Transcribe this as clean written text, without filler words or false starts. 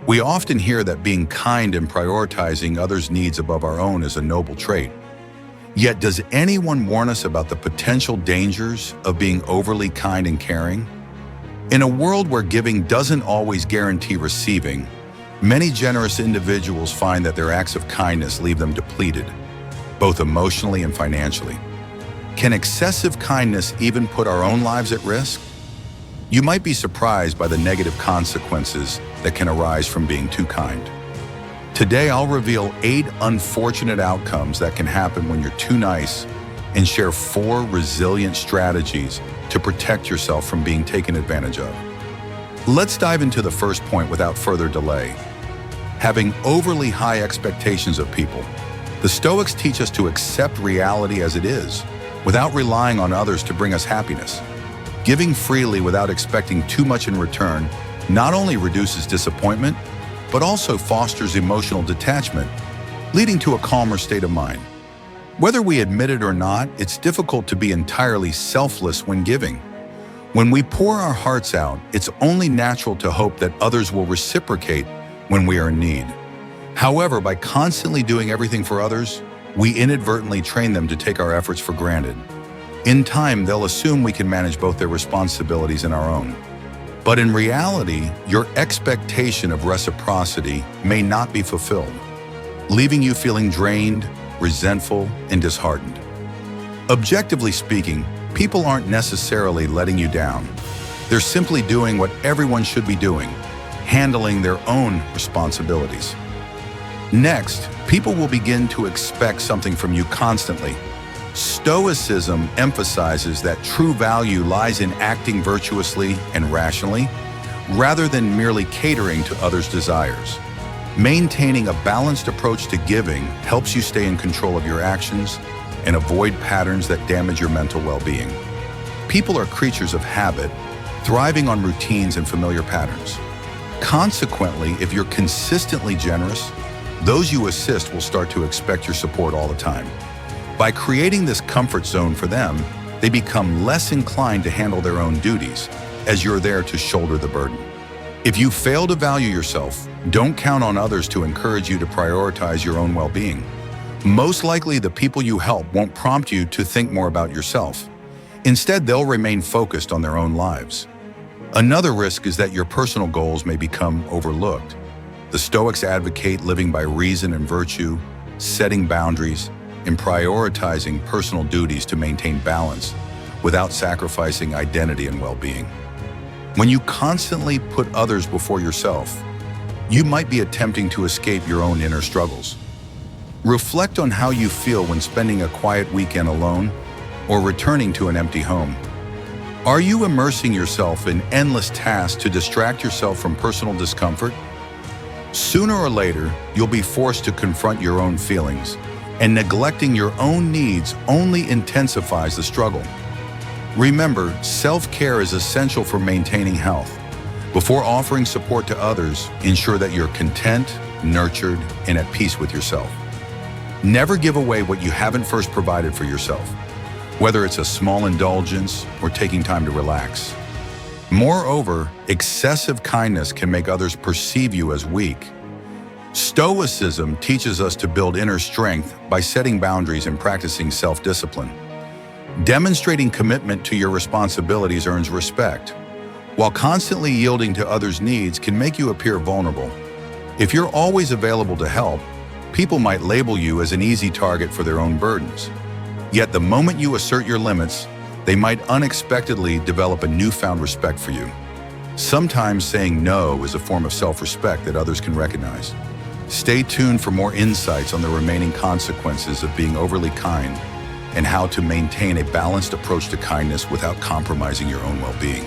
We often hear that being kind and prioritizing others' needs above our own is a noble trait. Yet, does anyone warn us about the potential dangers of being overly kind and caring? In a world where giving doesn't always guarantee receiving, many generous individuals find that their acts of kindness leave them depleted, both emotionally and financially. Can excessive kindness even put our own lives at risk? You might be surprised by the negative consequences that can arise from being too kind. Today, I'll reveal 8 unfortunate outcomes that can happen when you're too nice and share 4 resilient strategies to protect yourself from being taken advantage of. Let's dive into the first point without further delay. Having overly high expectations of people. The Stoics teach us to accept reality as it is, without relying on others to bring us happiness. Giving freely without expecting too much in return not only reduces disappointment, but also fosters emotional detachment, leading to a calmer state of mind. Whether we admit it or not, it's difficult to be entirely selfless when giving. When we pour our hearts out, it's only natural to hope that others will reciprocate when we are in need. However, by constantly doing everything for others, we inadvertently train them to take our efforts for granted. In time, they'll assume we can manage both their responsibilities and our own. But in reality, your expectation of reciprocity may not be fulfilled, leaving you feeling drained, resentful, and disheartened. Objectively speaking, people aren't necessarily letting you down. They're simply doing what everyone should be doing, handling their own responsibilities. Next, people will begin to expect something from you constantly. Stoicism emphasizes that true value lies in acting virtuously and rationally, rather than merely catering to others' desires. Maintaining a balanced approach to giving helps you stay in control of your actions and avoid patterns that damage your mental well-being. People are creatures of habit, thriving on routines and familiar patterns. Consequently, if you're consistently generous, those you assist will start to expect your support all the time. By creating this comfort zone for them, they become less inclined to handle their own duties, as you're there to shoulder the burden. If you fail to value yourself, don't count on others to encourage you to prioritize your own well-being. Most likely, the people you help won't prompt you to think more about yourself. Instead, they'll remain focused on their own lives. Another risk is that your personal goals may become overlooked. The Stoics advocate living by reason and virtue, setting boundaries, and prioritizing personal duties to maintain balance without sacrificing identity and well-being. When you constantly put others before yourself, you might be attempting to escape your own inner struggles. Reflect on how you feel when spending a quiet weekend alone or returning to an empty home. Are you immersing yourself in endless tasks to distract yourself from personal discomfort? Sooner or later, you'll be forced to confront your own feelings, and neglecting your own needs only intensifies the struggle. Remember, self-care is essential for maintaining health. Before offering support to others, ensure that you're content, nurtured, and at peace with yourself. Never give away what you haven't first provided for yourself, whether it's a small indulgence or taking time to relax. Moreover, excessive kindness can make others perceive you as weak. Stoicism teaches us to build inner strength by setting boundaries and practicing self-discipline. Demonstrating commitment to your responsibilities earns respect, while constantly yielding to others' needs can make you appear vulnerable. If you're always available to help, people might label you as an easy target for their own burdens. Yet the moment you assert your limits, they might unexpectedly develop a newfound respect for you. Sometimes saying no is a form of self-respect that others can recognize. Stay tuned for more insights on the remaining consequences of being overly kind and how to maintain a balanced approach to kindness without compromising your own well-being.